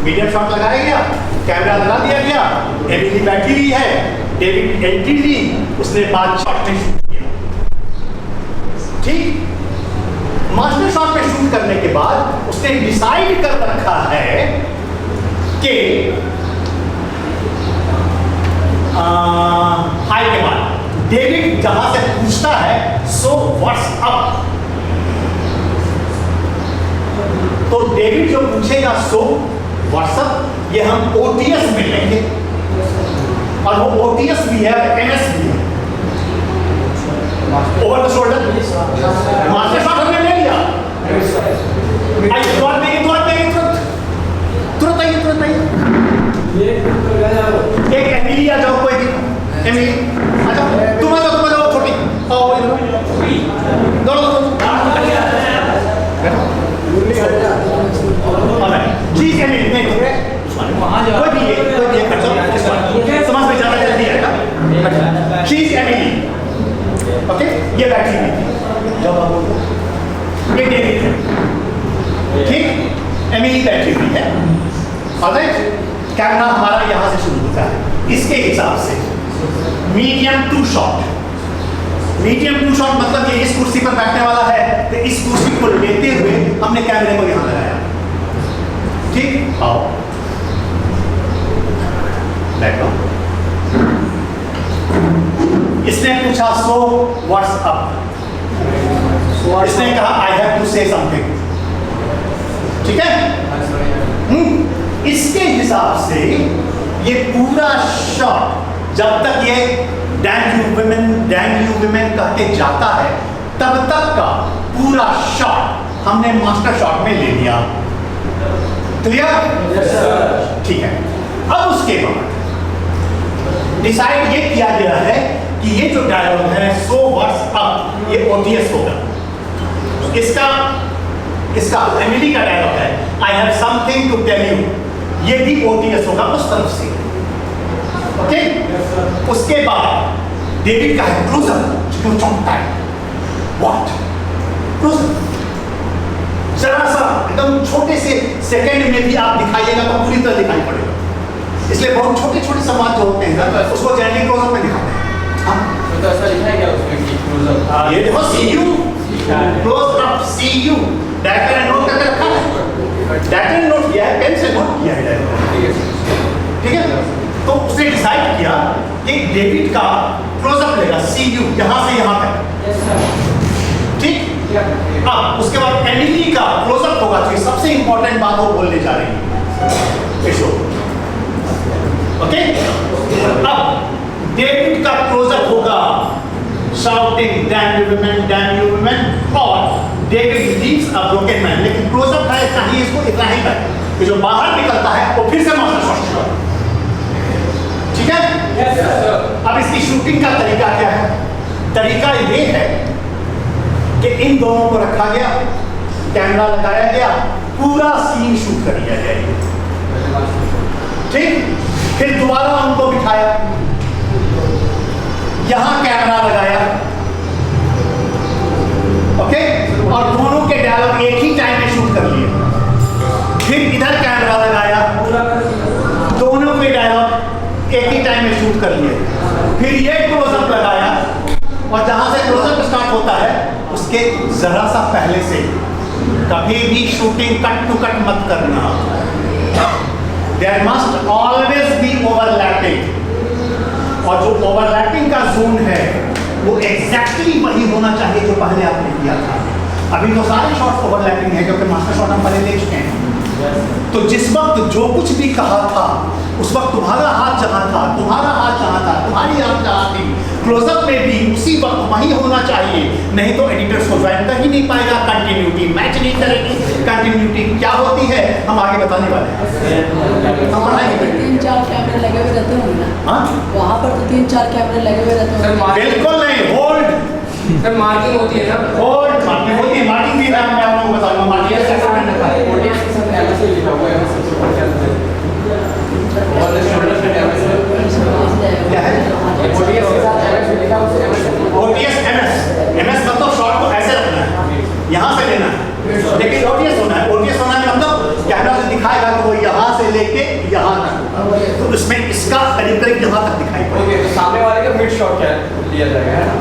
Medium shot लगाया गया, camera लगा दिया गया, एमिली बैठी हुई है, डेविड एंट्री ली, उसने 5 शॉट में शूट किया। ठीक, मास्टर शॉट में शूट करने के बाद उसने डिसाइड कर रखा है कि हाई के बाद डेविड जहां से पूछता है सो व्हाट्स अप, तो डेविड जो पूछेगा सो व्हाट्स अप, ये हम ओटीएस में लेंगे, और वो ओटीएस भी है और एमएस भी है, over the shoulder. Master shot हमने ले लिया, तुरंत आइए, एक एमिली आ जाओ, कोई एमिली आ जाओ, तुम आ जाओ छोटी, आओ प्लीज एमिली, नहीं कोई भी समाज में ज्यादा जल्दी आएगा। प्लीज एमिली, ओके, ये बैठी हुई जब आप बोलो ये डेविड है, ठीक, एमिली बैठी हुई है, ऑलराइट। कैमरा हमारा यहां से शुरू होता है, इसके हिसाब से medium two shot, medium two shot मतलब ये इस कुर्सी पर बैठने वाला है, तो इस कुर्सी को लेते हुए हमने कैमरे को यहां लगाया, ठीक, आओ बैठो। इसने पूछा सो व्हाट्स अप, इसने कहा I have to say something, ठीक है। इसके हिसाब से ये पूरा शॉट जब तक ये डैंग यू विमेन कह के जाता है तब तक का पूरा शॉट हमने मास्टर शॉट में ले लिया, क्लियर? ठीक है। अब उसके बाद डिसाइड ये किया गया है कि ये जो डायलॉग है सो व्हाट्स अप, ये ओटीएस होगा, इसका एमिली का डायलॉग है I have something to tell you, ये भी ओटीएस होगा उस तरफ से, ओके। उसके बाद डेविड का है क्लोजर, जो चौंकता है, व्हाट क्लोजर, जरा सा एकदम छोटे से सेकंड में भी आप दिखाइएगा तो पूरी तरह दिखाई पड़ेगा, इसलिए बहुत छोटे छोटे सवाल जो होते हैं उसको जनरली क्लोजअप में दिखाते हैं। तो ऐसा लिखा है क्या उसमें कि क्लोजअप, ये देखो C U, close up C U, director ने नोट करके रखा है, डायरेक्टर ने नोट किया है, पेन से नोट किया है डायरेक्टर, ठीक है। तो उसने डिसाइड किया कि डेविड का क्लोजअप लेगा सी यू, यहां से यहां तक, ठीक। अब उसके बाद एमिली का क्लोजअप होगा, जो सबसे इंपॉर्टेंट बात वो बोलने जा रही है, ओके। अब डेविड का क्लोजअप होगा shouting damn you women, और David leaves a broken man, लेकिन क्लोजअप है चाहिए इसको इतना ही कर कि जो बाहर निकलता है वो फिर से मास्टर शॉट शुरू, ठीक है। yes, अब इसकी शूटिंग का तरीका क्या है? तरीका ये है कि इन दोनों को रखा गया, कैमरा लगाया गया, पूरा सीन शूट कर लिया गया, ठीक। फिर दोबारा उनको बिठाया, यहां कैमरा लगाया, ओके, और दोनों के डायलॉग एक ही टाइम में शूट कर लिए। फिर इधर कैमरा लगाया, दोनों के डायलॉग एक ही टाइम में शूट कर लिए। फिर ये क्लोजअप लगाया, और जहां से क्लोजअप स्टार्ट होता है उसके जरा सा पहले से कभी भी शूटिंग कट टू कट मत करना, there must always be overlapping, और जो ओवरलैपिंग का जोन है वो एग्जैक्टली वही होना चाहिए जो पहले आपने किया था। अभी तो सारे शॉट्स ओवरलैपिंग है क्योंकि मास्टर शॉट हम पहले ले चुके हैं, तो जिस वक्त जो कुछ भी कहा था उस वक्त तुम्हारा हाथ जहां था, तुम्हारा हाथ जहां था, तुम्हारी आंख जहां थी, क्लोजअप में भी उसी वक्त वही होना चाहिए, नहीं तो एडिटर्स को ज्वाइन कर ही नहीं पाएगा, कंटिन्यूटी मैच नहीं करेगी। कंटिन्यूटी क्या होती है हम आगे बताने वाले हैं, हम पढ़ाएंगे। 3-4 कैमरे लगे हुए रहते होंगे ना, हाँ वहाँ पर तो 3-4 कैमरे लगे हुए रहते होंगे। बिल्कुल नहीं, होल्ड सर मार्किंग होती है ना, होल्ड मार्किंग होती है, मार्किंग भी मैं आप लोगों को बताऊंगा, मार्किंग कैसे करना है। ओटीएस के साथ ऐसे लिखा हुआ है, और शोल्डर पे क्या है ओटीएस के साथ ऐसे लिखा हुआ है, ओटीएस एमएस मतलब शॉट को ऐसे रखना है, यहाँ से लेना है, लेकिन ओटीएस होना है। ओटीएस होना है मतलब कैमरा से दिखाएगा तो वो यहाँ से ले यहाँ तक दिखाई पड़ेगा। ओके, तो सामने वाले का मिड शॉट क्या लिया जाएगा, है ना?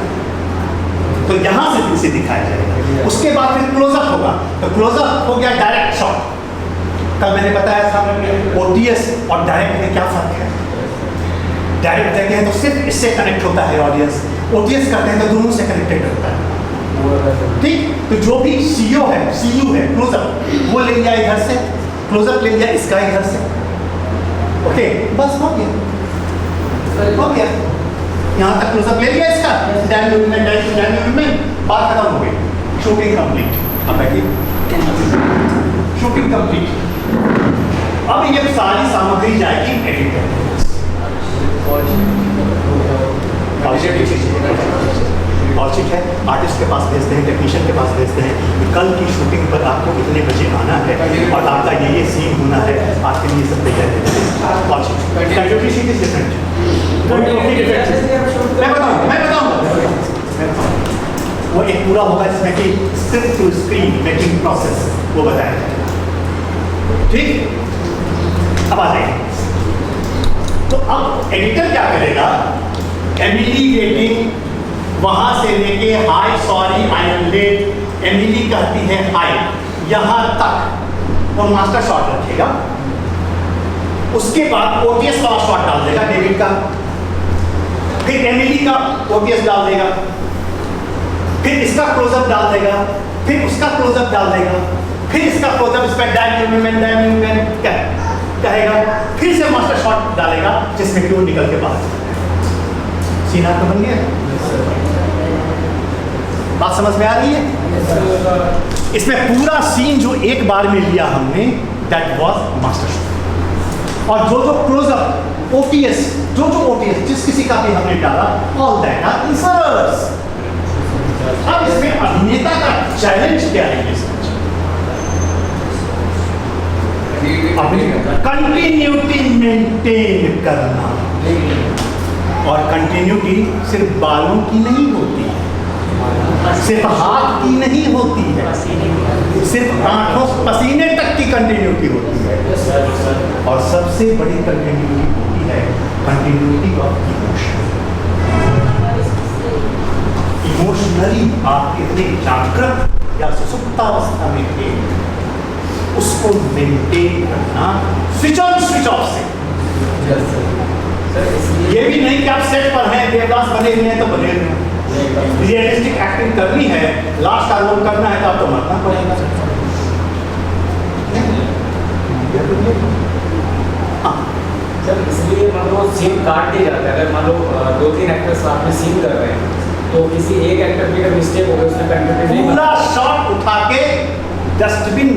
तो यहाँ से इसे दिखाया जाएगा। उसके बाद फिर क्लोजअप होगा, तो क्लोजअप हो गया डायरेक्ट शॉट। कल मैंने बताया था ओटीएस और डायरेक्ट में क्या फर्क है। डायरेक्ट देते हैं तो सिर्फ इससे कनेक्ट होता है ऑडियंस, ओटीएस करते हैं तो दोनों से कनेक्टेड होता है। ठीक, तो जो भी सीयू है क्लोजअप, वो ले लिया इधर से, क्लोजअप ले लिया इसका इधर से। ओके, बस हो गया। यहाँ तक क्लोजअप ले लिया इसका, बात खत्म हो गई, शूटिंग कंप्लीट। अब शूटिंग कंप्लीट। अब ये सारी सामग्री जाएगी एडिटर। औचित है, आर्टिस्ट के पास भेजते हैं, टेक्नीशियन के पास भेजते हैं कि कल की शूटिंग पर आपको इतने बजे आना है और आपका ये सीन होना है, आपके लिए सब तैयार है। औचित कंट्रीब्यूशन इज डिफरेंट। मैं बताऊंगा वो एक पूरा होगा इसमें कि script to screen making process वो बताया जाएगा। ठीक, अब आ जाएंगे। तो अब एडिटर क्या करेगा, एमिली वेटिंग वहां से लेके hi sorry I am late, Emily कहती है हाई, यहां तक वो मास्टर शॉट रखेगा। उसके बाद ओटीएस वाला शॉट डाल देगा डेविड का, फिर एमिली का ओटीएस डाल देगा, फिर इसका क्लोजअप डाल देगा, फिर उसका क्लोजअप डाल देगा, फिर इसका क्लोजअप, इस पर डायमंड कहेगा, फिर से मास्टर शॉट डालेगा जिसमें क्यों निकल के बाहर। सीन आपको बन गया? बात समझ में आ रही है? इसमें पूरा सीन जो एक बार में लिया हमने, दैट वाज मास्टर शॉट। और जो क्लोजअप, ओटीएस, जो ओटीएस जिस किसी का भी हमने डाला, ऑल दैट आर इंसर्ट्स। अब इसमें अभिनेता का चैलेंज क्या है? कंटिन्यूटी मेंटेन करना, और कंटिन्यूटी सिर्फ बालों की नहीं होती है, सिर्फ हाथ की नहीं होती है, सिर्फ आंखों पसीने तक की कंटिन्यूटी होती है। और सबसे बड़ी कंटिन्यूटी होती है कंटिन्यूटी ऑफ इमोशन। इमोशनली आप कितने जागृत या सुसुप्तावस्था में थे, उसको मेंटेन करना स्विच ऑन स्विच ऑफ से। ये भी नहीं कि आप सेट पर हैं, देवदास बने हुए हैं तो बने हुए हैं। रियलिस्टिक एक्टिंग करनी है, लास्ट का रोल करना है तो आपको मरना पड़ेगा। सर इसलिए मान लो सीन काट दिया जाता है। अगर मान लो 2-3 एक्टर्स साथ में सीन कर रहे हैं तो किसी एक एक्टर की अगर मिस्टेक हो गई, उसने कंटिन्यू नहीं, पूरा शॉट उठा के डस्टबिन,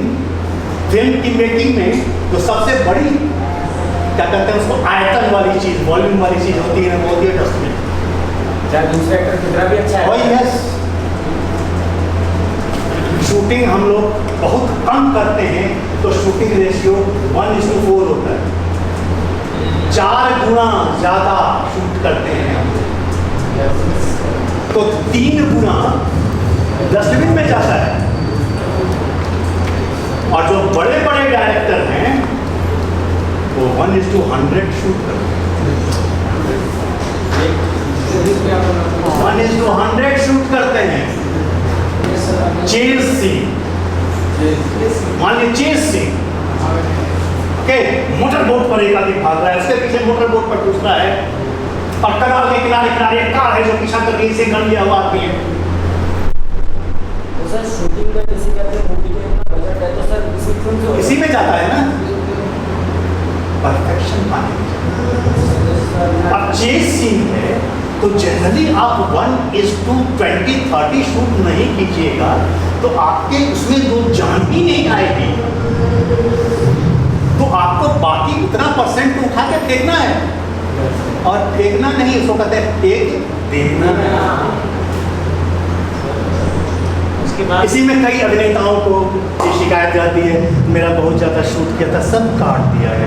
फिल्म की मेकिंग में तो सबसे बड़ी क्या कहते हैं उसको, आयतन वाली चीज, वॉल्यूम वाली चीज होती है, वो होती है डस्टबिन। चाहे दूसरे एक्टर कितना भी अच्छा है। वही है, शूटिंग हम लोग बहुत कम करते हैं तो शूटिंग रेशियो 1:4 होता है। 4 गुना ज्यादा शूट करते हैं हम लोग, तो 3 गुना डस्टबिन में जाता है। और जो बड़े बड़े डायरेक्टर हैं वो 1:100 शूट करते हैं, 1:100 शूट करते हैं। चेज सीन, मान लीजिए chase scene, okay, motor boat पर एक आदमी भाग रहा है, उसके पीछे मोटर बोट पर दूसरा है, और कनाल के किनारे किनारे एक कार है जो पीछा करके इसे गन लिया हुआ आदमी है। सर शूटिंग में जैसे कहते हैं मूवी में बजट है, तो सर इसी फिल्म से इसी में जाता है ना परफेक्शन पाने। अब चेज सीन है तो जनरली आप 1:20-30 शूट नहीं कीजिएगा तो आपके उसमें जो जान ही नहीं आएगी, तो आपको बाकी उतना परसेंट उठा के फेंकना है, और फेंकना नहीं, उसको कहते हैं फेंक देना। इसी में कई अभिनेताओं को ये शिकायत जाती है, मेरा बहुत ज़्यादा शूट किया था, सब काट दिया है।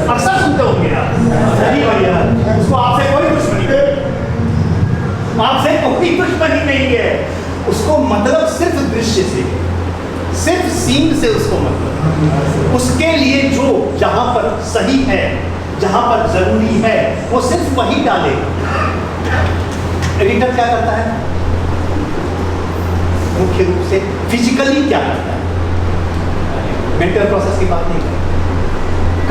अक्सर सुनते होंगे आप, सही भैया, उसको आपसे कोई दुश्मनी नहीं, आपसे कोई दुश्मनी नहीं है, उसको मतलब सिर्फ दृश्य से, सिर्फ सीन से उसको मतलब, उसके लिए जो जहाँ पर सही है जहां पर जरूरी है वो सिर्फ वही डालेगा। एडिटर क्या करता है? मुख्य रूप से फिजिकली क्या करता है? मेंटल प्रोसेस की बात नहीं करता,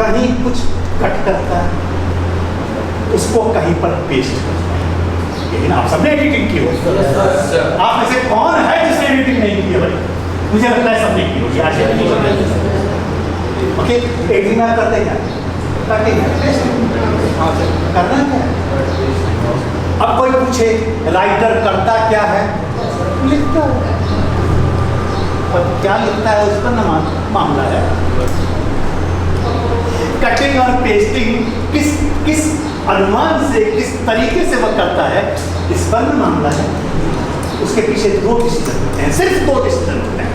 कहीं कुछ कट करता है, उसको कहीं पर पेस्ट करता है। लेकिन आप सबने एडिटिंग की हो, आप में से कौन है जिसने एडिटिंग नहीं की है भाई? मुझे लगता है सबने की होगी। आज ओके, एडिटिंग आप करते हैं ताकि करना क्या है? अब कोई पूछे राइटर करता क्या है? लिखता है, पर क्या लिखता है उस पर ना मामला है। कटिंग और पेस्टिंग किस अनुमान से, किस तरीके से वह करता है, इस पर ना मामला है। उसके पीछे 2 डिसीजन होते हैं, सिर्फ 2 डिसीजन होते हैं।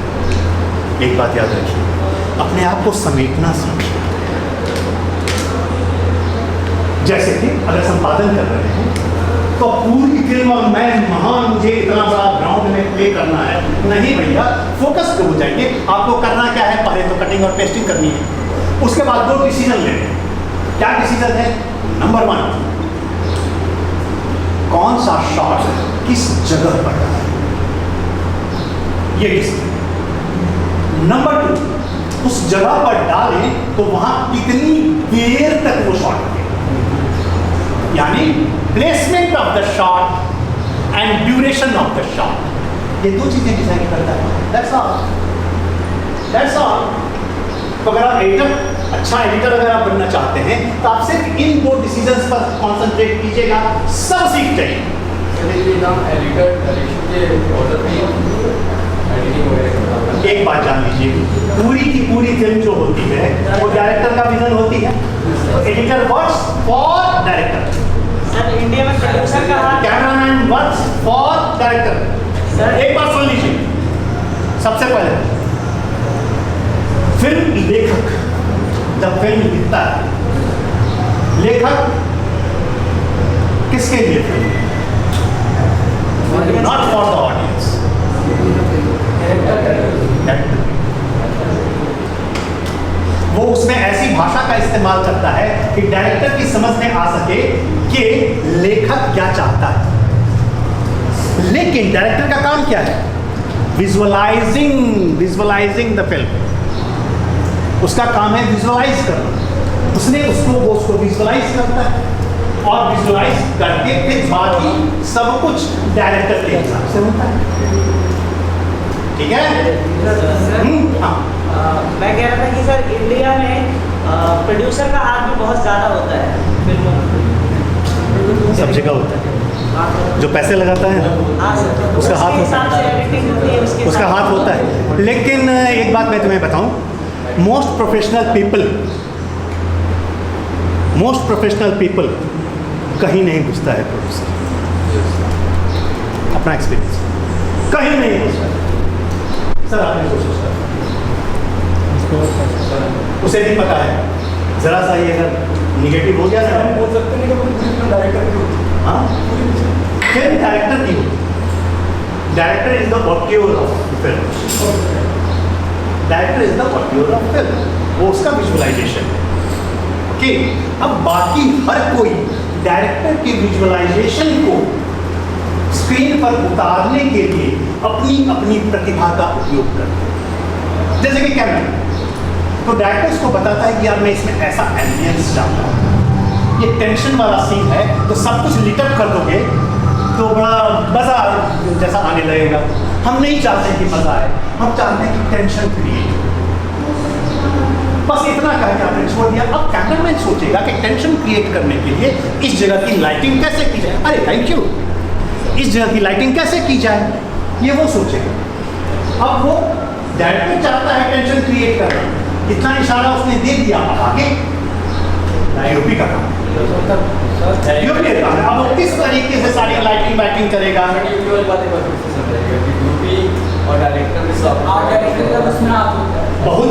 एक बात याद रखिए, अपने आप को समेटना सीखिए। जैसे कि अगर संपादन कर रहे हैं तो पूरी फिल्म और मैं महान, मुझे इतना बड़ा ग्राउंड में प्ले करना है, नहीं भैया, फोकस पे हो जाएंगे। आपको करना क्या है? पहले तो कटिंग और पेस्टिंग करनी है, उसके बाद 2 डिसीजन लेने हैं। क्या डिसीजन है? नंबर 1, कौन सा शॉट किस जगह पर डालना है, ये डिसीजन। नंबर 2, उस जगह पर डालें तो वहां कितनी देर तक वो शॉट लगेगा, यानी placement of the shot and duration of the shot. ये 2 चीजें डिसाइड करता है। That's all. तो अगर आप एडिटर, अच्छा एडिटर अगर आप बनना चाहते हैं तो आप सिर्फ इन 2 डिसीजंस पर कॉन्सेंट्रेट कीजिएगा, सब सीख जाइए। एक बात जान लीजिए, पूरी की पूरी फिल्म जो होती है वो डायरेक्टर का विजन होती है। तो editor works for director. Sir India में प्रोड्यूसर का हाथ, cameraman works for director. Sir एक बात सुन लीजिए, सबसे पहले फिल्म लेखक जब फिल्म लिखता है, लेखक किसके लिए film? Not for the audience, वो उसमें ऐसी भाषा का इस्तेमाल करता है कि डायरेक्टर की समझ में आ सके कि लेखक क्या चाहता है। लेकिन डायरेक्टर का काम क्या है? Visualising the film. उसका काम है विजुअलाइज करना। वो उसको विजुअलाइज करता है और विजुअलाइज करके फिर बाकी सब कुछ डायरेक्टर के हिसाब से होता है। ठीक है? हाँ। मैं कह रहा था कि सर इंडिया में प्रोड्यूसर का हाथ भी बहुत ज़्यादा होता है फिल्मों में। सब जगह होता है, जो पैसे लगाता है हाँ सर, उसका हाथ होता हिसाब से एडिटिंग होती है, उसका हाथ होता है। लेकिन एक बात मैं तुम्हें बताऊं, मोस्ट प्रोफेशनल पीपल कहीं नहीं घुसता है प्रोड्यूसर। अपना एक्सपीरियंस, कहीं नहीं घुसता। सर आपने कोशिश करा, उसे नहीं पता है, जरा सा ये अगर निगेटिव हो गया ना, बोल सकते हैं कि डायरेक्टर की होती है। हाँ, फिल्म डायरेक्टर की होती है। Director is the occur of film. Director is the occur of film, वो उसका विजुअलाइजेशन है। ओके, अब बाकी हर कोई डायरेक्टर के विजुअलाइजेशन को स्क्रीन पर उतारने के लिए अपनी अपनी प्रतिभा का उपयोग करते हैं। जैसे कि कैमरा, तो डायरेक्टर्स को बताता है कि यार मैं इसमें ऐसा एम्बियंस चाहता हूँ, ये टेंशन वाला सीन है, तो सब कुछ लिटअप कर दोगे तो बड़ा मज़ा जैसा आने लगेगा। हम नहीं चाहते कि मज़ा आए, हम चाहते हैं कि टेंशन क्रिएट। बस इतना कह के आपने छोड़ दिया। अब कैमरामैन सोचेगा कि टेंशन क्रिएट करने के लिए इस जगह की लाइटिंग कैसे की जाए। अरे थैंक यू, इस जगह की लाइटिंग कैसे की जाए, ये वो सोचेगा। अब वो डायरेक्टर चाहता है टेंशन क्रिएट करना, इतना इशारा उसने दे दिया, अब आगे यूपी का काम, यूपी का काम। अब वो किस तरीके से सारी लाइटिंग वाइटिंग करेगा। बहुत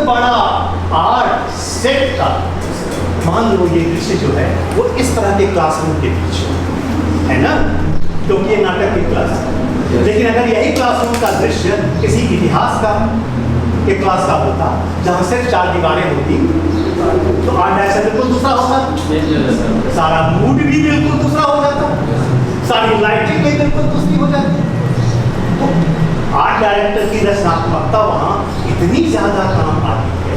बड़ा आर्ट सेट का, मान लो ये दृश्य जो है वो इस तरह के क्लासरूम के बीच है ना, क्योंकि ये नाटक की क्लास है। लेकिन अगर यही क्लासरूम का दृश्य किसी इतिहास का एक क्लास का होता, जहाँ सिर्फ 4 दीवारें होती तो आर्ट डायरेक्शन बिल्कुल दूसरा होगा, सारा मूड भी बिल्कुल दूसरा हो जाता, सारी लाइटिंग भी बिल्कुल दूसरी हो जाती। तो आर्ट डायरेक्टर की रचनात्मकता वहाँ इतनी ज़्यादा काम आती है,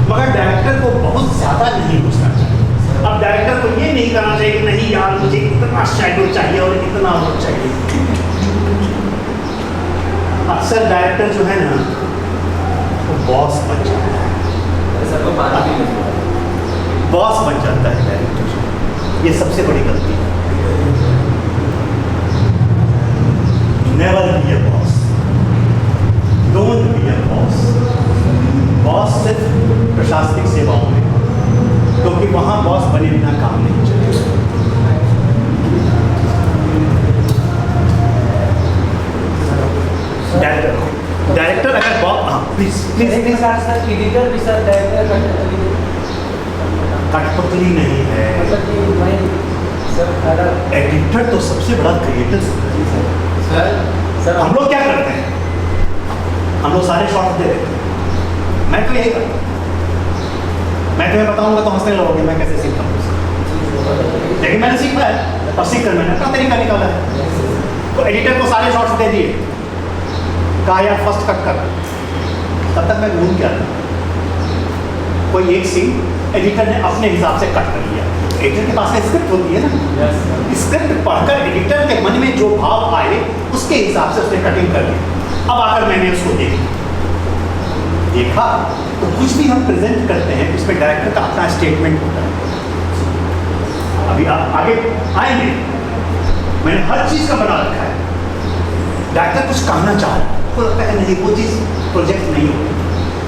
मगर डायरेक्टर को बहुत ज़्यादा नहीं घुसना चाहिए। अब डायरेक्टर को ये नहीं करना चाहिए कि नहीं यार मुझे इतना शैडो चाहिए और इतना वो चाहिए। अक्सर डायरेक्टर जो है ना वो बॉस बन जाता है, बॉस बन जाता है डायरेक्टर। ये सबसे बड़ी गलती है। Never be a boss, don't be a boss. Boss सिर्फ प्रशासनिक सेवाओं में, क्योंकि वहां बॉस बने बिना काम नहीं चलेगा। डायरेक्टर अगर बॉस, हाँ प्लीज प्लीज प्लीज, एडिटर भी सर डायरेक्टर कठपुतली नहीं है। एडिटर तो सबसे बड़ा क्रिएटर सर हम लोग क्या करते हैं, हम लोग सारे शॉट दे देते हैं। मैं तो यही करता हूँ, मैं तुम्हें बताऊंगा तो हंसने लगोगे मैं कैसे सीखता हूँ, लेकिन मैंने सीखा है और सीख कर मैंने अपना तरीका निकाला है। तो एडिटर को सारे शॉट्स दे दिए, कहा यार फर्स्ट कट कर, तब तक मैं घूम गया था। कोई एक सीन एडिटर ने अपने हिसाब से कट कर लिया। एडिटर के पास में स्क्रिप्ट होती है ना, स्क्रिप्ट पढ़कर एडिटर के मन में जो भाव आए उसके हिसाब से उसने कटिंग कर ली। अब आकर मैंने उसको देखा तो कुछ भी हम प्रेजेंट करते हैं उसमें डायरेक्टर का अपना स्टेटमेंट होता है। अभी आप आगे आएंगे, मैंने हर चीज़ का बना रखा है। डायरेक्टर कुछ कहना चाह रहा है, तो लगता है नहीं वो चीज़ प्रोजेक्ट नहीं होती,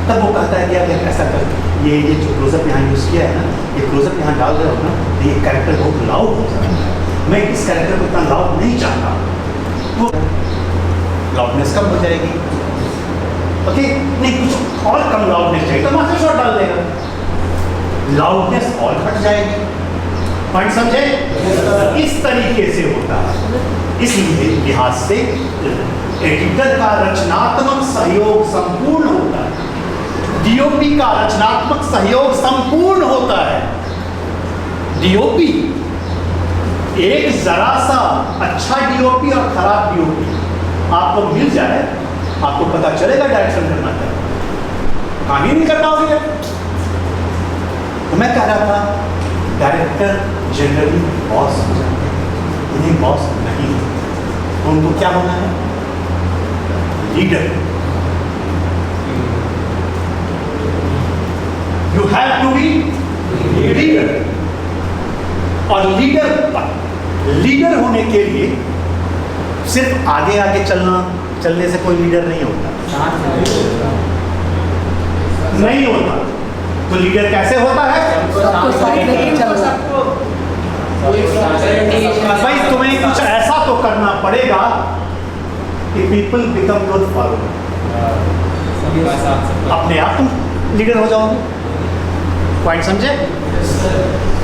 तब वो कहता है कि आप ऐसा कर, ये जो क्लोजअप यहाँ यूज़ किया है ना, ये क्लोजअप यहाँ डाल रहे हो ना, तो ये कैरेक्टर बहुत लाउड हो जाता है, मैं इस कैरेक्टर को इतना लाउड नहीं चाहता, तो लाउडनेस कम हो जाएगी। ओके, नहीं कुछ और कम लाउडनेस चाहिए तो मास्टर शॉट डाल देगा, लाउडनेस और घट जाएगी। पॉइंट समझे? इस तरीके से होता है। इसलिए लिहाज से एडिटर का रचनात्मक सहयोग संपूर्ण होता है, डीओपी का रचनात्मक सहयोग संपूर्ण होता है। डीओपी एक जरा सा अच्छा डीओपी और खराब डीओपी आपको मिल जाए, आपको पता चलेगा डायरेक्शन करना चाहिए, काम ही नहीं कर पाओगे। तो मैं कह रहा था डायरेक्टर जनरली बॉस हो जाते हैं, उन्हें बॉस नहीं है, उनको क्या होना है? Leader. You have to be leader, और लीडर होने के लिए सिर्फ आगे आगे चलने से कोई लीडर नहीं होता, नहीं होता। तो लीडर कैसे होता है? भाई तुम्हें कुछ ऐसा तो करना पड़ेगा कि पीपल बिकम योर फॉलोअर, अपने आप तुम लीडर हो जाओगे। पॉइंट समझे?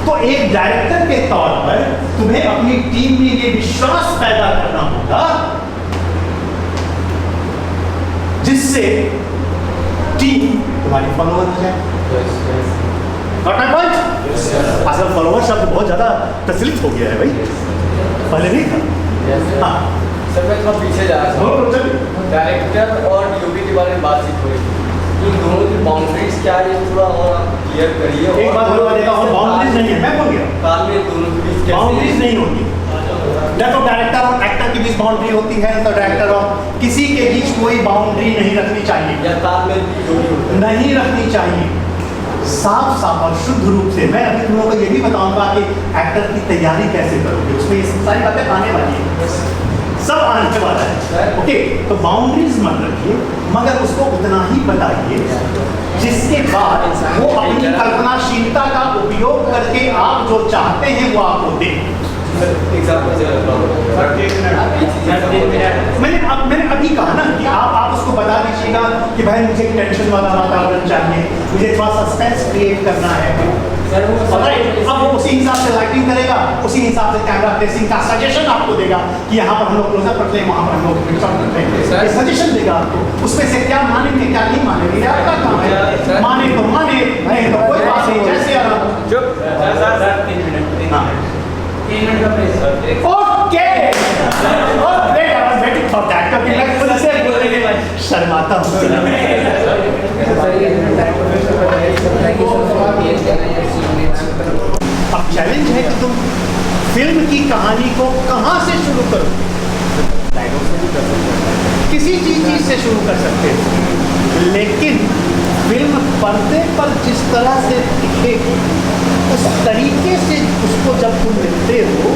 तो एक डायरेक्टर के तौर पर तुम्हें अपनी टीम में ये विश्वास पैदा करना होगा जिससे टीम तुम्हारी फॉलोअर हो जाए। असल फॉलोअर शब्द बहुत ज्यादा प्रचलित हो गया है भाई, पहले नहीं था। हाँ सर मैं थोड़ा पीछे जा रहा हूँ, डायरेक्टर और डीओपी के बारे में बातचीत हो रही थी, इन दोनों की बाउंड्रीज क्या है थोड़ा और क्लियर करिए। एक बात बोलवा देता हूँ, बाउंड्रीज नहीं है, मैं बोल गया तालमेल दोनों के बीच बाउंड्रीज नहीं होती। या तो डायरेक्टर और एक्टर के बीच बाउंड्री होती है, तो डायरेक्टर और किसी के बीच कोई बाउंड्री नहीं रखनी चाहिए, या तालमेल नहीं रखनी चाहिए। साफ साफ और शुद्ध रूप से मैं अभी तुम लोगों को ये भी बताऊंगा कि एक्टर की तैयारी कैसे करोगे, उसमें ये सारी बातें आने वाली है, सब आने वाला है। ओके, तो बाउंड्रीज मत रखिए, मगर उसको उतना ही बताइए जिसके बाद वो अपनी कल्पनाशीलता का उपयोग करके आप जो चाहते हैं वो आपको दे। मैंने अभी कहा ना कि आप उसको बता दीजिएगा कि भाई मुझे टेंशन वाला वातावरण चाहिए, मुझे थोड़ा सस्पेंस क्रिएट करना है। अब वो उसी हिसाब से लाइटिंग करेगा, उसी हिसाब से कैमरा प्लेसिंग का सजेशन आपको देगा कि यहाँ पर हम लोग क्लोजअप रखते हैं, वहाँ पर हम लोग पिक्चर रखते हैं, सजेशन देगा आपको। उसमें से क्या मानेंगे क्या नहीं मानेंगे, आपका काम है। माने तो माने, नहीं घुमाता हूँ। अब चैलेंज है कि तुम फिल्म की कहानी को कहाँ से शुरू करो। किसी चीज से शुरू कर सकते हो, लेकिन फिल्म पर्दे पर जिस तरह से दिखेगी उस तरीके से उसको जब तुम लिखते हो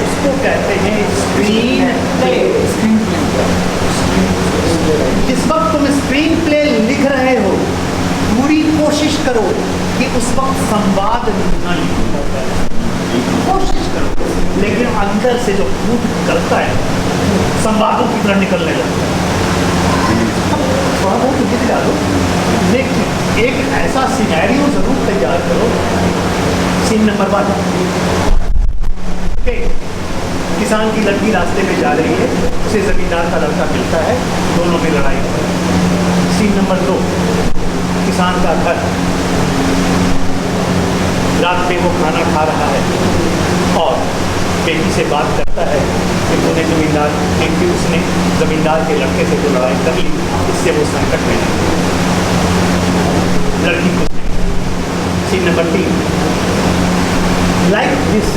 उसको कहते हैं स्क्रीन प्ले। जिस वक्त तुम स्क्रीन प्ले लिख रहे हो पूरी कोशिश करो कि उस वक्त संवाद न लिखो, कोशिश करो, लेकिन अंदर से जो खुद करता है संवादों की तरह निकलने लगता है। थोड़ा बहुत लिख डालो, लेकिन एक ऐसा सिनेरियो जरूर तैयार करो। सीन नंबर 1, किसान की लड़की रास्ते में जा रही है, उसे जमींदार का लड़का मिलता है, दोनों में लड़ाई होती है। सीन नंबर 2, किसान का घर, रात में वो खाना खा रहा है और बेटी से बात करता है कि उसने जमींदार के लड़के से जो लड़ाई कर ली इससे वो संकट में है, लड़की को। सीन नंबर 3, लाइक दिस,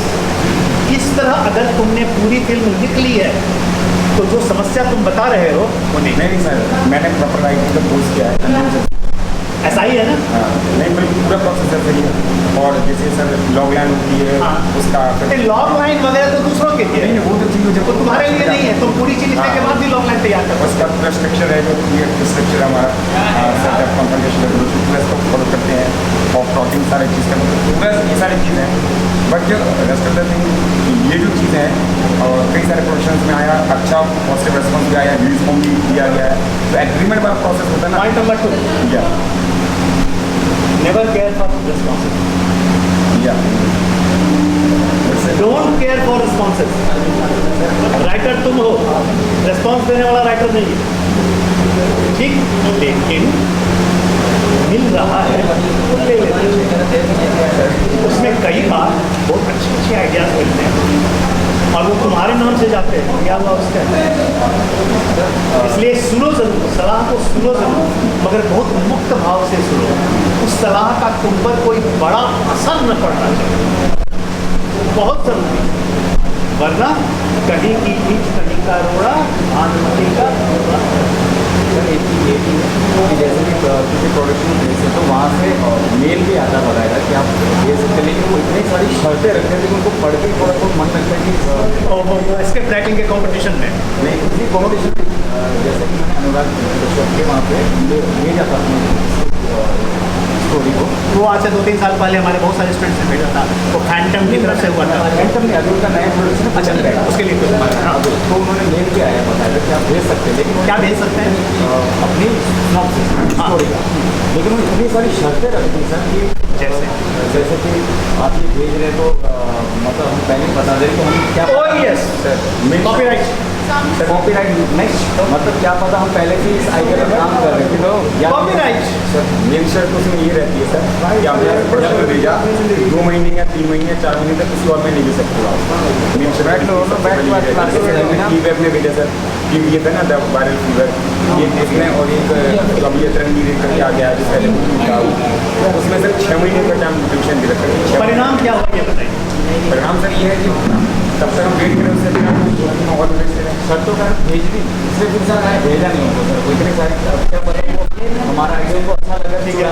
इस तरह अगर तुमने पूरी फिल्म लिख ली है तो जो समस्या तुम बता रहे हो वो नहीं सर, मैंने प्रॉपर राइटिंग का कोर्स किया है। ऐसा ही है ना? नहीं, बिल्कुल पूरा प्रोसेस है सही है। और जैसे सर लॉग लाइन होती है उसका लॉग लाइन वगैरह तो दूसरों के लिए नहीं, वो तो चीज़ जब तुम्हारे लिए नहीं है, तुम पूरी चीज लिखने के बाद भी लॉग लाइन तैयार करो। उसका पूरा स्ट्रक्चर है, जो स्ट्रक्चर हमारा सेटअप कंफर्मेशन प्लस को फॉलो करते हैं और प्लॉटिंग सारी चीज़ का मतलब पूरा ये सारी चीज़ें हैं। बट जो रेस्ट ऑफ द थिंग ये जो चीज़ें हैं और कई सारे प्रोडक्शन में आया, अच्छा पॉजिटिव रेस्पॉन्स भी आया, रिलीज फॉर्म भी दिया गया है। तो एग्रीमेंट वाला प्रोसेस होता है ना। Point number 2, never care for responses. Don't care for responses. Writer तुम हो, रेस्पॉन्स देने वाला राइटर नहीं है, ठीक? लेकिन मिल रहा है तो ले लेते हैं। उसमें कई बार बहुत अच्छे आइडियाज मिलते हैं और वो तुम्हारे नाम से जाते हैं, क्या हुआ उसका। इसलिए सुनो जरूर, सलाह को सुनो जरूर, मगर बहुत मुक्त भाव से सुनो। उस सलाह का तुम पर कोई बड़ा असर न पड़ना चाहिए, बहुत जरूरी, वरना कहीं की खींच कहीं का रोड़ा, भानुमती का रोड़ा। सर एक चीज़ ये भी है कि जैसे कि किसी प्रोडक्शन में भेजते तो वहाँ से मेल भी आता बताएगा कि आप भेज सकते हैं, लेकिन वो इतनी सारी शर्तें रखते हैं कि उनको पढ़ के थोड़ा बहुत मन लगता है कि स्क्रिप्ट राइटिंग के कॉम्पिटिशन में नहीं, उसी कॉम्पिटिशन जैसे कि मैंने अनुराग कश्यप के वहाँ पे भेजा था स्टोरी को। वो आज से 2-3 साल पहले हमारे बहुत सारे स्टूडेंट्स ने भेजा था, वो फैंटम की तरफ से हुआ था। फैंटम नहीं, अभी उनका नया प्रोडक्शन अच्छा रहेगा उसके लिए कुछ हाँ, तो उन्होंने मेल किया है बताया कि आप भेज सकते हैं, लेकिन क्या भेज सकते हैं अपनी स्टोरी का, लेकिन वो इतनी सारी शर्तें रखती हैं सर कि जैसे कि आप ये भेज रहे तो मतलब हम पहले बता दें कि हम क्या कॉपीराइट नेक्स्ट मतलब क्या पता हम पहले से इस आइडिया पर काम कर रहे थे तो कॉपीराइट। सर मेन शर्त उसमें ये रहती है सर कि आपने प्रोडक्ट में भेजा 2 महीने या 3 महीने या 4 महीने तक किसी और में नहीं भेज सकते आप। मेन शर्त वेब में भेजा सर कि ये था ना द वायरल फीवर, ये देखने और एक अभी ये रणवीर करके आ गया जिसका उसमें सर 6 महीने का टाइम ट्यूशन दे रखा है। परिणाम क्या हुआ ये बताइए। परिणाम सर ये है कि तब तक हम वेट करें उससे और शर्तों का भेज दी, इससे फिर सर भेजा नहीं होगा सर, वो इतने सारे क्या पता हमारा आइडिया को अच्छा लगा। ठीक है,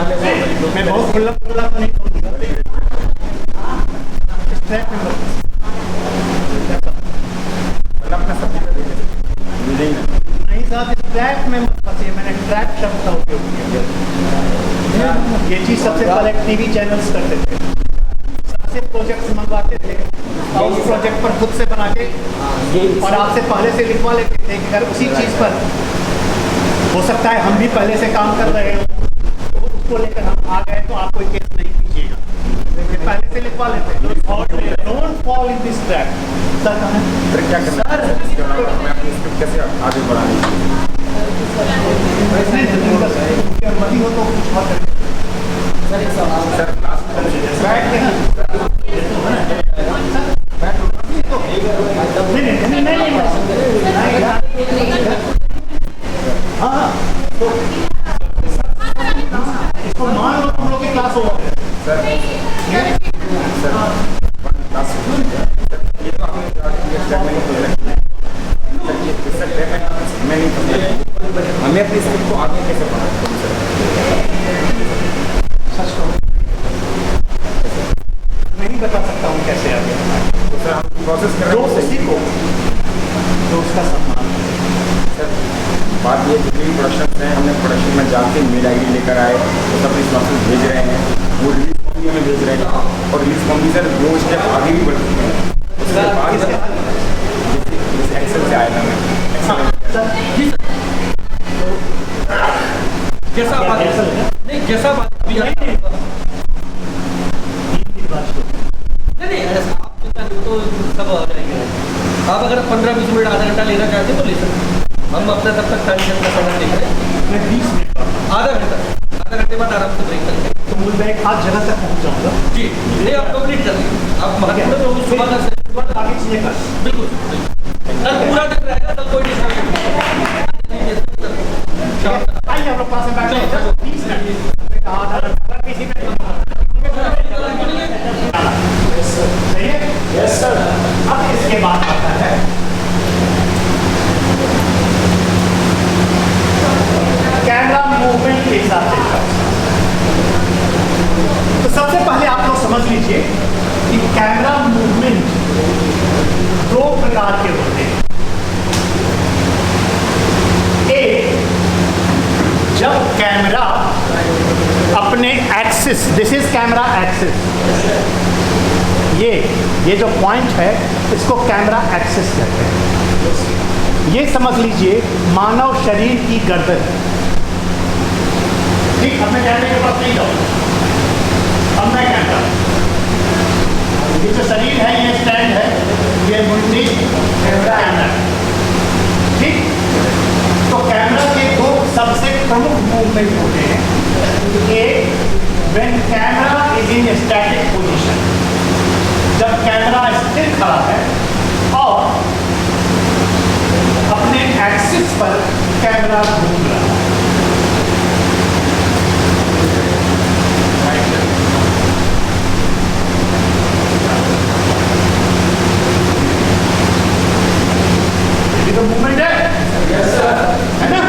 मैं बहुत खुला तो नहीं बोलूँगा। अपना सब्जेक्ट नहीं साहब, इस ट्रैक में मत फंसिए, मैंने ट्रैक शब्द का उपयोग किया। ये चीज़ सबसे पहले टीवी चैनल्स करते थे, सबसे प्रोजेक्ट्स मंगवाते थे और उस प्रोजेक्ट पर खुद से बना के और आपसे पहले से लिखवा लेते थे कि अगर उसी चीज़ पर हो सकता है हम भी पहले से काम कर रहे हो तो उसको लेकर हम आ गए तो आप कोई केस नहीं कीजिएगा, पहले से लिखवा लेते। Don't fall in this track. Sir कहाँ है? फिर क्या करना है मैं अपनी स्क्रिप्ट कैसे आगे बढ़ानी अनुमति हो तो कुछ और करें। सर हाँ, तो तो मान लो तुम लोग की क्लास हो गई सर ये तो आपने हमें अपनी स्किल को आगे कैसे बढ़ाना सच कहो नहीं बता सकता हूँ कैसे आगे तो सर हम प्रोसेस कर जो रहे हैं उसी को जो उसका सम्मान सर बात ये जितनी भी प्रोडक्शन हैं हमने प्रोडक्शन में जाके मेल आईडी लेकर आए तो सब रिस्पॉन्सेज भेज रहे हैं वो रिलीज फॉर्म भी हमें भेज रहे हैं और रिलीज फॉर्म भी सर 2 स्टेप आगे भी बढ़ चुके हैं उसके बाद जैसे एक्सेल से आया था मैं जैसा बात नहीं जैसा बात अभी नहीं ऐसा आप चिंता नहीं तो सब हो जाएंगे आप अगर 15-20 मिनट आधा घंटा लेना चाहते हैं तो ले सकते हैं हम अपना तब तक टाइम अपना समय देख रहे हैं मैं 20 मिनट आधा घंटे बाद आराम से ब्रेक करेंगे तो मुझे मैं एक आध जगह तक पहुँच जाऊँगा जी नहीं आप कंप्लीट कर लीजिए आप महत्वपूर्ण लोग सुबह का आगे चीजें कर बिल्कुल कल पूरा दिन रहेगा कल कोई डिस्टर्ब नहीं आइए हम लोग पास में बैठे हैं 30 मिनट आधा घंटा किसी में सही है यस सर अब इसके बाद आता है कैमरा मूवमेंट के हिसाब से तो सबसे पहले आप लोग समझ लीजिए कि कैमरा मूवमेंट 2 प्रकार के होते हैं। एक जब कैमरा अपने axis this is camera axis ये जो पॉइंट है इसको कैमरा एक्सिस कहते हैं। ये समझ लीजिए मानव शरीर की गर्दन ठीक अब मैं कैमरे के पास नहीं जाऊँ अब मैं कैमरा ये जो शरीर है ये स्टैंड है ये मुंडी कैमरा ठीक तो कैमरा के 2 सबसे प्रमुख मूवमेंट होते हैं एक when camera is in static position जब कैमरा स्थिर खड़ा है और अपने एक्सिस पर कैमरा घूम रहा है ये तो मूवमेंट है है ना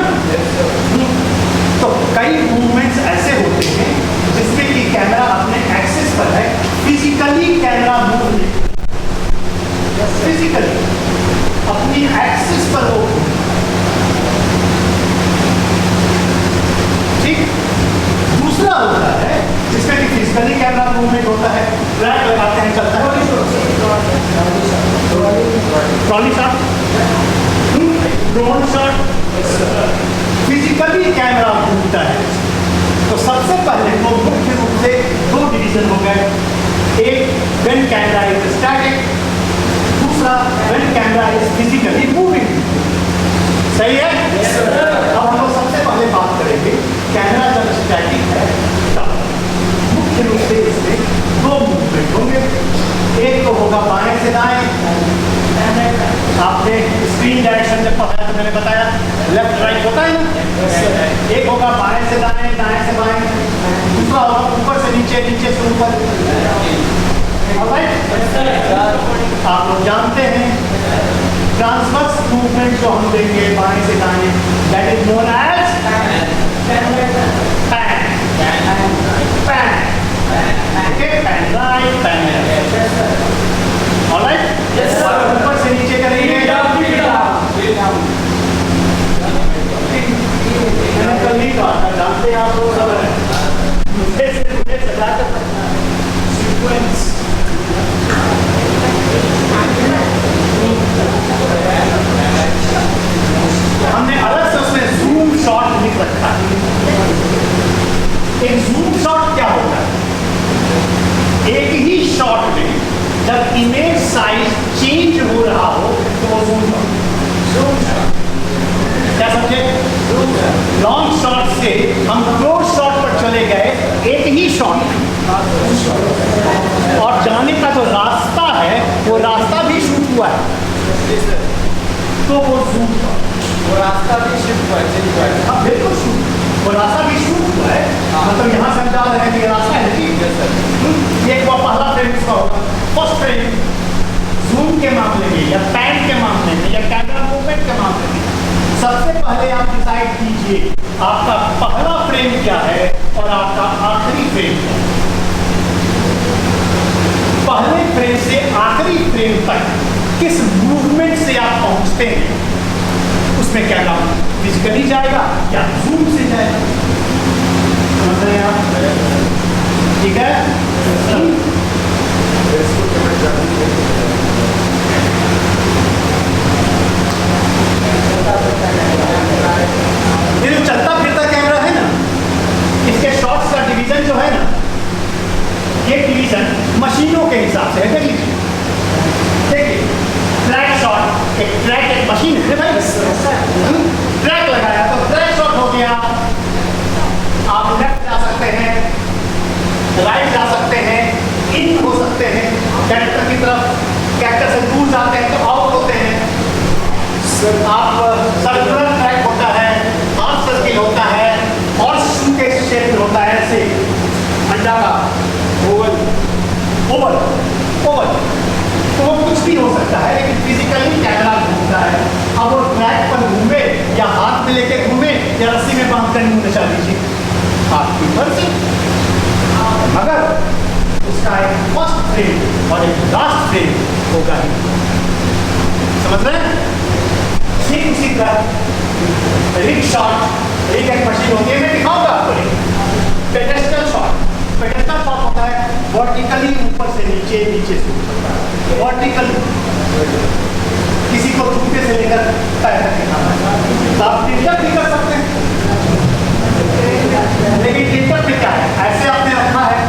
तो कई मूवमेंट्स ऐसे होते हैं जिसमें कि कैमरा अपने एक्सिस पर है फिजिकली कैमरा मूव नहीं फिजिकली अपनी एक्सिस पर वो ठीक दूसरा होता है जिसमें कि फिजिकली कैमरा मूवमेंट होता है फ्लैट लगाते हैं चलता है trolley shot drone shot physically camera घूमता है तो सबसे पहले वो मुख्य रूप से 2 डिवीजन हो गए एक व्हेन कैमरा इज स्टैटिक दूसरा when camera is physically moving सही है अब हम लोग सबसे पहले बात करेंगे कैमरा जब स्टैटिक है तब मुख्य रूप से इसमें 2 मूवमेंट होंगे एक तो होगा बाएं से दाएं आपने स्क्रीन डायरेक्शन जब पढ़ाया तो मैंने बताया लेफ्ट राइट होता है ना एक होगा बाएं से दाएं दाएं से बाएं दूसरा होगा ऊपर से नीचे नीचे से ऊपर आप लोग जानते हैं ट्रांसवर्स मूवमेंट जो हम देंगे बाएं से दाएं that is known as pan right pan alright ऊपर से नीचे करेंगे मैंने कल नहीं कहा था जानते हैं आप लोग सब सीक्वेंस हमने अलग से उसमें जूम शॉट लिख रखा है एक जूम शॉट क्या होता है एक ही शॉट में जब इमेज साइज चेंज हो रहा हो तो वो जूम शॉट क्या समझे लॉन्ग शॉट से हम क्लोज शॉट पर चले गए एक ही शॉट और जाने का जो रास्ता है वो रास्ता भी शूट हुआ है तो वो जूम वो रास्ता भी शूट हुआ है बिल्कुल शूट वो रास्ता भी शूट हुआ है मतलब यहाँ से मामले में या पैन के मामले में या कैमरा मूवमेंट के मामले में सबसे पहले आप डिसाइड कीजिए आपका पहला फ्रेम क्या है और आपका आखिरी फ्रेम क्या है। पहले फ्रेम से आखिरी फ्रेम तक किस मूवमेंट से आप पहुंचते हैं, उसमें कैमरा फिजिकली जाएगा या जूम से जाएगा। समझ रहे हैं आप? ठीक है। ये जो चलता फिरता कैमरा है ना, इसके शॉट्स का डिवीजन जो है ना, ये डिवीजन मशीनों के हिसाब से है। देख लीजिए, देखिए ट्रैक शॉट, एक ट्रैक एक मशीन है भाई, ट्रैक लगाया तो ट्रैक शॉट हो गया। आप लेफ्ट जा सकते हैं, राइट जा सकते हैं, इन हो सकते हैं, कैरेक्टर की तरफ, कैरेक्टर से दूर जाते हैं तो आउट होते हैं। आप सर्कुलर ट्रैक होता है, हाफ सर्किल होता है और शू के शेप में होता है, ऐसे अंडा का ओवल ओवल ओवल। तो वो कुछ भी हो सकता है, लेकिन फिजिकली कैमरा घूमता है। अब वो ट्रैक पर घूमे या हाथ में लेके घूमे या रस्सी में बांध कर मुंह नचा लीजिए, आपकी मर्जी। मगर उसका एक फर्स्ट फ्रेम और एक लास्ट फ्रेम होगा ही। समझ रहे हैं? ठीक उसी तरह रिग शॉट, रिग एक मशीन होती है, मैं दिखाऊंगा आपको। पेडेस्टल शॉट, पेडेस्टल शॉट होता है वर्टिकली ऊपर से नीचे, नीचे से ऊपर, वर्टिकली किसी को जूते से लेकर पैर तक दिखाना है। तो आप टिल्टर भी कर सकते हैं, लेकिन टिल्टर में क्या है, ऐसे आपने रखा है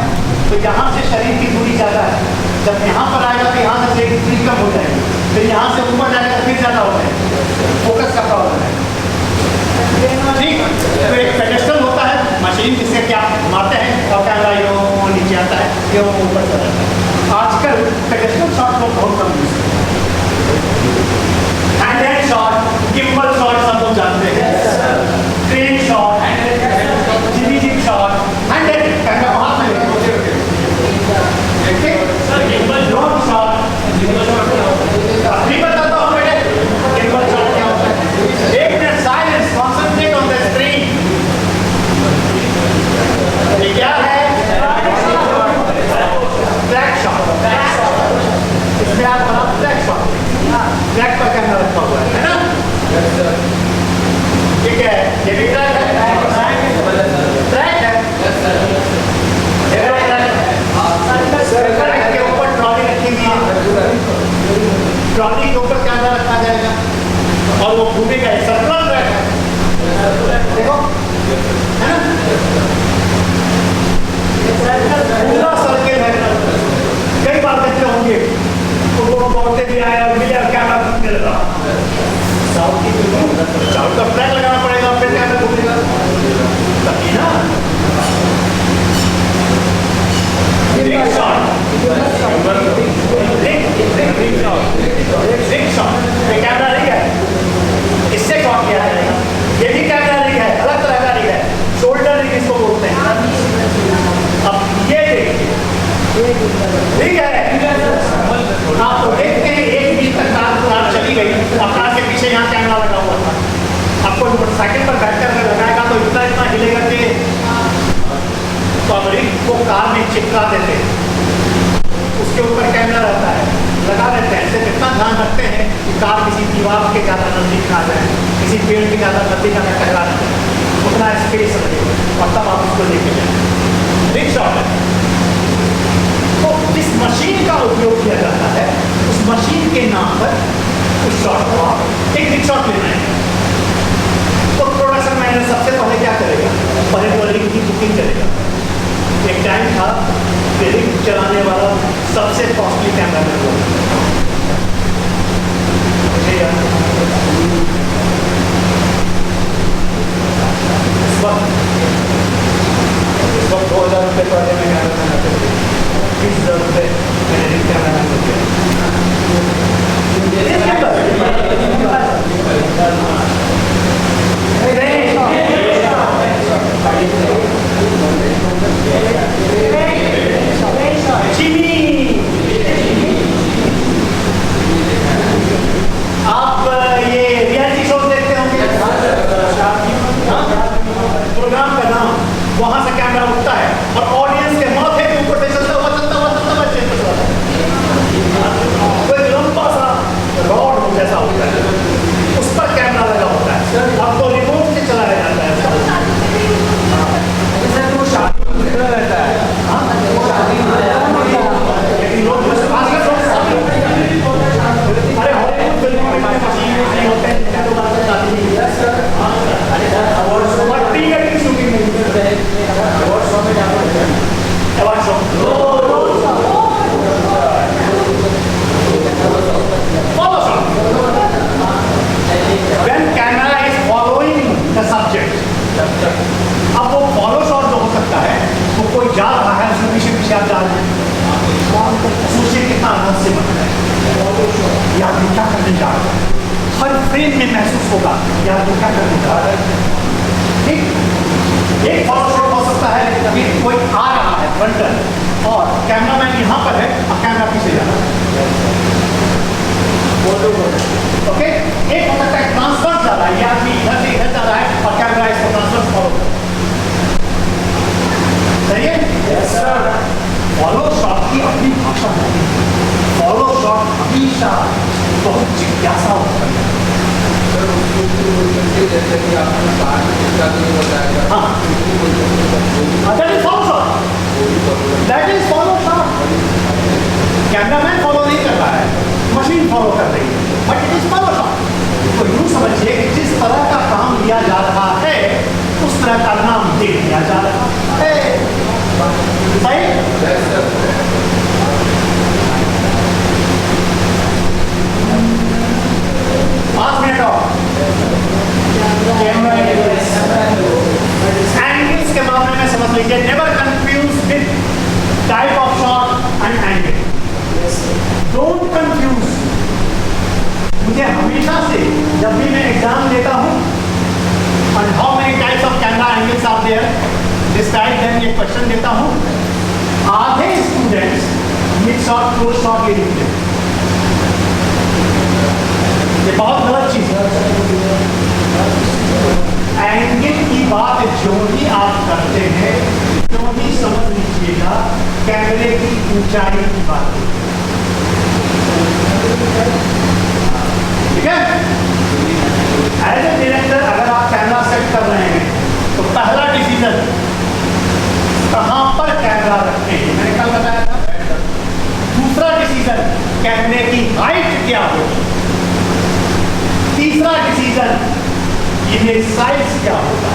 तो यहाँ से शरीर की दूरी ज़्यादा है, जब यहाँ पर आएगा तो यहाँ से शरीर की दूरी कम हो जाएगी, फिर यहाँ से ऊपर जाएगा तो फिर ज़्यादा हो जाएगी। फोकस का प्रॉब्लम है। ठीक, तो एक पेडेस्टल होता है मशीन जिससे क्या घुमाते हैं और कैमरा यो नीचे आता है, यो ऊपर चला जाता है। आजकल पेडेस्टल शॉट लोग बहुत कम यूज करते हैं। Hand hand shot, gimbal shot सब लोग जानते हैं, crane shot, Jimmy gym shot, hand hand camera हाथ में लेके गिम्बल ड्रोन शॉट। अभी बताता हूँ बेटे गिम्बल शॉट क्या होता है। एक minute silence, concentrate on the screen. ये क्या है? Track shot. इसमें आप बना ट्रैक शॉट, ट्रैक पर कैमरा रखा हुआ है ना? ठीक है, ये भी ट्रैक है, ट्रैक है। ट्रैक के ऊपर ट्रॉली रखी हुई है, ट्रॉली के ऊपर कैमरा रखा जाएगा और वो घूमेगा। सर्कुलर ट्रैक है, देखो है ना, पूरा सर्किल है। कई बार देखते होंगे तो वो दौड़ते भी आए और मिले और कैमरा घूमने लगा। चारों तरफ ट्रैक लगाना पड़ेगा, फिर कैमरा घूमेगा तभी ना। रिग शॉट, रिग शॉट, ये कैमरा रिग है, इससे शॉट किया जाएगा। ये भी कैमरा रिग है, अलग तरह का रिग है, शोल्डर रिग इसको बोलते हैं। अब ये देखिए रिग है, आप तो देखते हैं 1 मील तक कार चली गई, अपना के पीछे यहाँ कैमरा लगा हुआ था। आपको मोटरसाइकिल पर बैठकर अगर लगाएगा तो इतना इतना हिलेगा कि रिग को कार में चिपका देते हैं, उसके ऊपर कैमरा रहता है, लगा देते हैं। ऐसे कितना ध्यान रखते हैं कि कार किसी दीवार के ज़्यादा नजदीक ना जाए, किसी पेड़ के ज़्यादा नजदीक ना टकरा ना जाए, उतना स्पेस रखे और तब आप उसको लेके जाए। रिग शॉट है। तो जिस मशीन का उपयोग किया जाता है उस मशीन के नाम पर उस शॉट को आप एक रिग शॉट लेना है। तो प्रोडक्शन मैनेजर सबसे पहले क्या करेगा? पहले वो रिग की बुकिंग करेगा। एक टाइम था कि रिग चलाने वाला सबसे कॉस्टली कैमरा मैन हुआ। इस वक्त 2000 रुपये पर में कैमरा मैन आते थे, 20,000 रुपये मैंने रिग कैमरा मैन हो गया। कंटेंट आ रहा है, हर फ्रेम में महसूस होगा यार वो क्या करने जा रहा है। ठीक, एक फॉलो शॉट हो सकता है, कभी कोई आ रहा है फ्रंटर और कैमरामैन यहाँ पर है और कैमरा पीछे जा रहा है, ओके। एक हो सकता है ट्रांसफर जा रहा है, ये आदमी इधर से इधर जा रहा है और कैमरा इसको ट्रांसफर फॉलो कर रहा है। सही है? Yes sir. फॉलो शॉट की अपनी भाषा होती है, फॉलो शॉट हमेशा बहुत जिज्ञासा होता है। जैसे कि आपने बाहर में चिंता नहीं बताया, हाँ, that is follow shot, that is follow shot. Cameraman follow नहीं कर रहा है, मशीन फॉलो कर रही है, but it is follow shot. तो यूं समझिए कि जिस तरह का काम लिया जा रहा है उस तरह का नाम दे दिया जा रहा है। सही? 5 मिनट और। एंगल्स के मामले में समझ लीजिए, never confuse with type of shot and angle, don't confuse. मुझे हमेशा से जब भी मैं एग्जाम देता हूँ और how many types of camera angles are there, this type then ये क्वेश्चन देता हूँ, आधे students mid shot close shot ले लिखते हैं। ये बहुत गलत चीज है। एंगल की बात जो ही आप करते हैं तो ही समझ लीजिएगा कैमरे की ऊंचाई की बात, ठीक है। एज ए डायरेक्टर अगर आप कैमरा सेट कर रहे हैं तो पहला डिसीजन कहां पर कैमरा रखते हैं, मैंने कल बताया था। दूसरा डिसीजन कैमरे की हाइट क्या होगी। तीसरा डिसीजन इमेज साइज क्या होगा,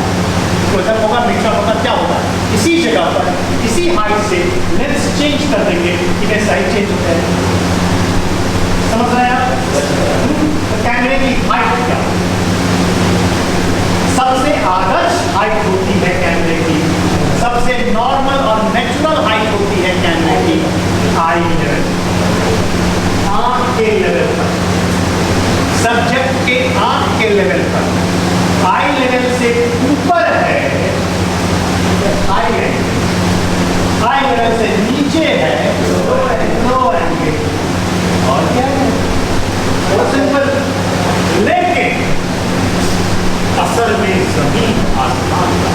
क्लोजअप होगा मिक्सअप होगा क्या होगा, इसी जगह पर इसी हाइट से लेंस चेंज कर देंगे, इमेज साइज चेंज हो जाएगा। समझ रहे हैं आप? तो कैमरे की हाइट क्या, सबसे आदर्श हाइट होती है कैमरे की, सबसे नॉर्मल और नेचुरल हाइट होती है कैमरे की आई लेवल, आंख के लेवल पर, सब्जेक्ट के आंख के लेवल पर। आई लेवल से ऊपर है आई लेवल से नीचे है लो एंगल, और क्या है बहुत सिंपल। लेकिन असल में जमीन आसमान का,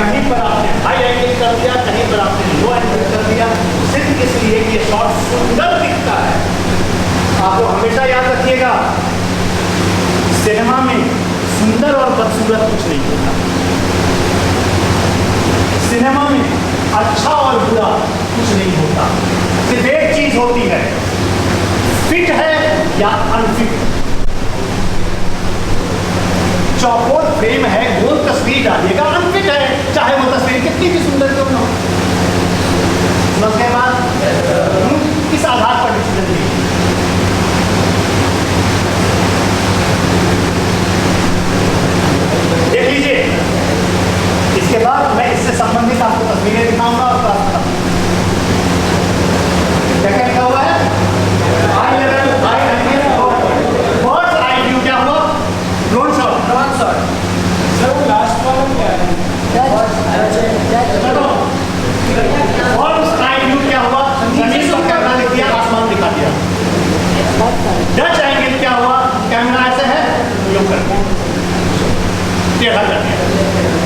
कहीं पर आपने हाई एंगल कर दिया, कहीं पर आपने लो एंगल कर दिया, सिर्फ इसलिए कि शॉट सुंदर दिखता है। आपको हमेशा याद रखिएगा, सिनेमा में सुंदर और बदसूरत कुछ नहीं होता, सिनेमा में अच्छा और बुरा कुछ नहीं होता। सिर्फ एक चीज होती है, फिट है या अनफिट। चौकोर फ्रेम है, गोल तस्वीर डालिएगा, अनफिट है, चाहे वो तस्वीर कितनी भी सुंदर क्यों न हो। समझ गए बात? इस आधार पर डिसीजन लीजिए। देख लीजिए, इसके बाद मैं इससे संबंधित आपको तस्वीरें दिखाऊंगा और क्लास बताऊंगा। क्या क्या लिखा हुआ है? आई लेवल, आई एंगल, बर्ड्स आई व्यू क्या हुआ? Drone shot, drone shot. Sir वो लास्ट वाला क्या है? बर्ड्स आई व्यू क्या हुआ? जमीन को कैमरा लिख दिया, आसमान दिखा दिया। डच एंगल क्या हुआ? कैमरा ऐसे है, यूं कर टेढ़ा कर दिया।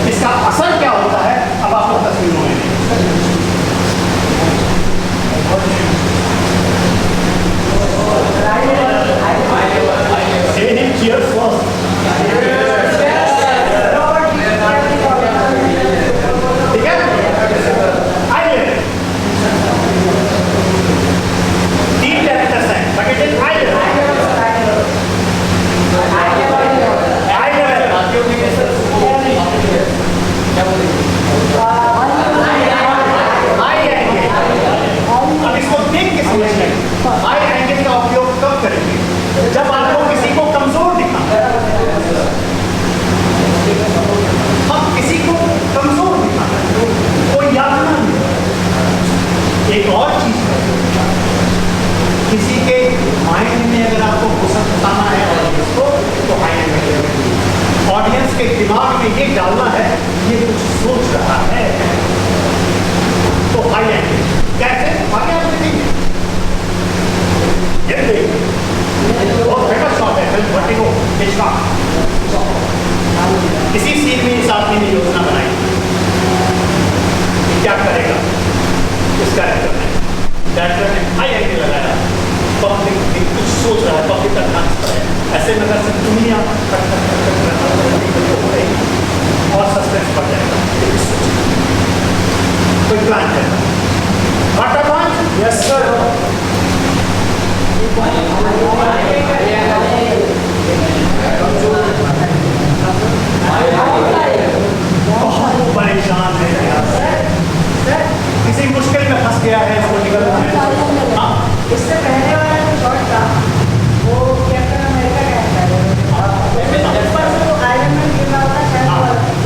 इसका असर क्या होता है अब आपको तस्वीरों में प्लान है। Water launch? Yes sir. बहुत परेशान है यार। किसी मुश्किल में फंस गया है, इसको निकलना है। हाँ, इससे पहले वाला जो शॉट था वो कैप्टन अमेरिका का है, जो आयरन मैन खेल रहा था शायद,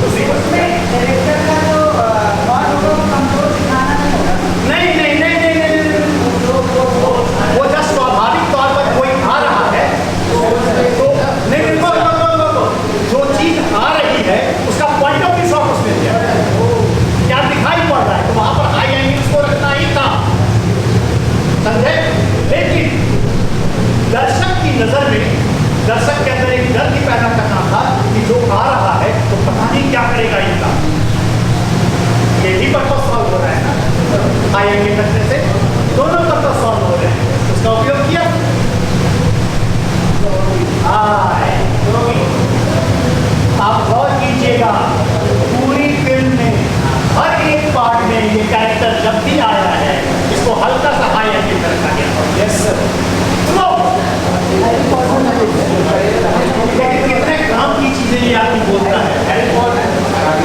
उसमें डायरेक्टर का जो थॉट होगा वो कमजोर दिखाना नहीं होगा। नहीं नहीं नहीं नहीं नहीं, वो जस्ट स्वाभाविक तौर पर कोई आ रहा है तो नहीं नहीं, जो चीज आ रही है उसका पॉइंट ऑफ व्यू शॉट उसमें दिया है। क्या दिखाई पड़ रहा है तो वहां पर हाई एंगल को रखना ही था, समझे? लेकिन दर्शक की नजर में, दर्शक के अंदर एक डर की पैदा करना था कि जो आ रहा है तो पता नहीं क्या करेगा इनका। ये भी पर्पस सॉल्व हो रहा है ना, हाई एंगल रखने से दोनों पर्पस सॉल्व हो रहे हैं। उसका उपयोग किया। आप गौर कीजिएगा, पूरी फिल्म में हर एक पार्ट में ये कैरेक्टर जब भी आया है इसको हल्का सा हाई एंगल में रखा गया। Yes sir. कितने काम की चीजें ये आदमी बोलता है,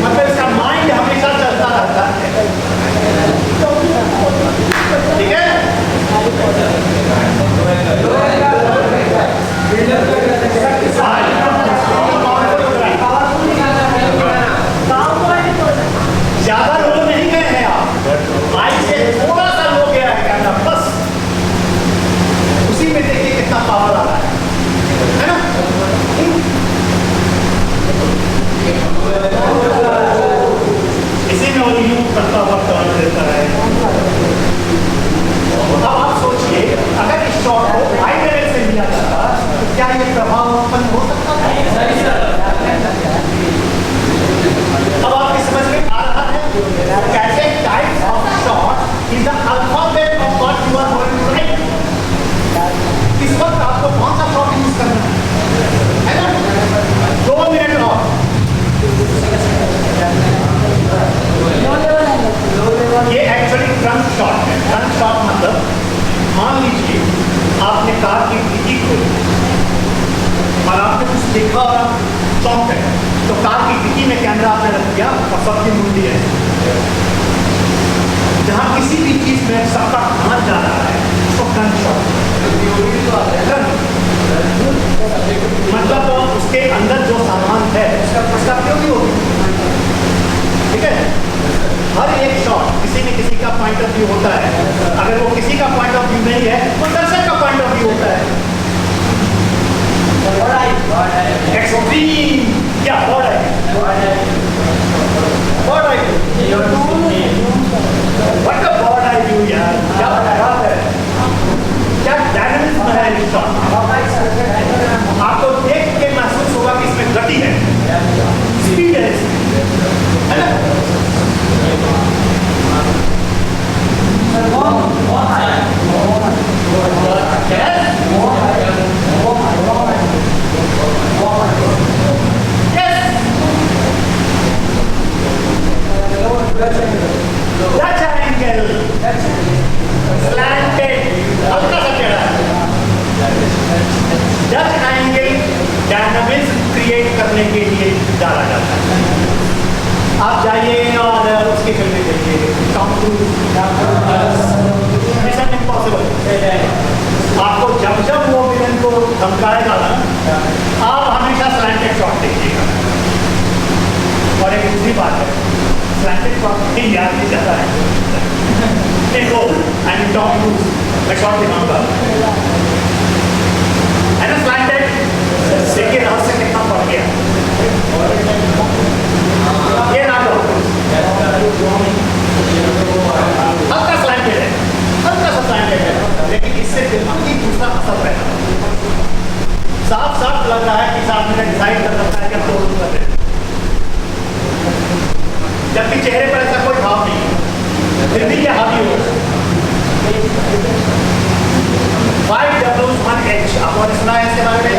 मतलब इसका माइंड हमेशा चलता रहता है। ठीक है? ज्यादा लोग नहीं गए हैं आप, आज से थोड़ा सा लोग गया है कहना, बस उसी में देखिए कितना पावर आ रहा है ना? इसी में वो यूं करता हुआ टर्न देता है। अब आप सोचिए अगर इस शॉट को हाई लेवल से लिया जाता तो क्या ये प्रभाव उत्पन्न हो सकता था? अब आपकी समझ में आ रहा है कैसे types of shot is the alphabet of what you are going to write. इस वक्त आपको कौन सा शॉट यूज करना है ना? 2 मिनट और। ये एक्चुअली फ्रंट शॉट है। फ्रंट शॉट मतलब मान लीजिए आपने कार की डिक्की खोली और आपने कुछ देखा और आप चौंक गए, तो कार की डिक्की में कैमरा आपने रख दिया और सबकी मुंडी है। जहां किसी भी चीज में सबका ध्यान जा रहा है उसको फ्रंट शॉट, मतलब उसके अंदर जो सामान है उसका उपयोगी होगी। ठीक है? हर एक शॉट किसी न किसी का पॉइंट ऑफ व्यू होता है। अगर वो किसी का पॉइंट ऑफ व्यू नहीं है वो दर्शक का पॉइंट ऑफ व्यू होता है। एक्सट्रीम क्या बॉर्ड है? Bird eye what the bird eye view यार, क्या बात है, क्या डायनामिज्म है इस शॉट। आपको देख के महसूस होगा कि इसमें गति है, स्पीड है ना? Dutch angle, slanted, हल्का सा टेढ़ा है। Dutch angle डायनामिज्म क्रिएट करने के लिए डाला जाता है। आप जाइए और उसकी फिल्में देखिए, टॉम क्रूज, मिशन इम्पॉसिबल। आपको जब जब वो विलन को धमकाएगा ना, आप हमेशा स्लैंटेड शॉट देखिएगा। और एक दूसरी बात है, स्लैंटेड शॉट नहीं याद नहीं जाता है। देखो आई मीन टॉम क्रूज, मैं शॉट दिखाऊंगा है ना, स्लैंटेड। देखिए रहस्य कितना पड़ गया। ये ना लो, हल्का स्लैंटेड है, हल्का सा स्लैंटेड है, लेकिन इससे दिमागी दूसरा असर रहता है। साफ साफ लग रहा है कि साहब मैंने डिसाइड कर रखा है कि आप दोनों कर रहे हैं, जबकि चेहरे पर ऐसा कोई भाव नहीं है, फिर भी क्या हावी हो। 5W1H आपने सुना है इसके बारे में?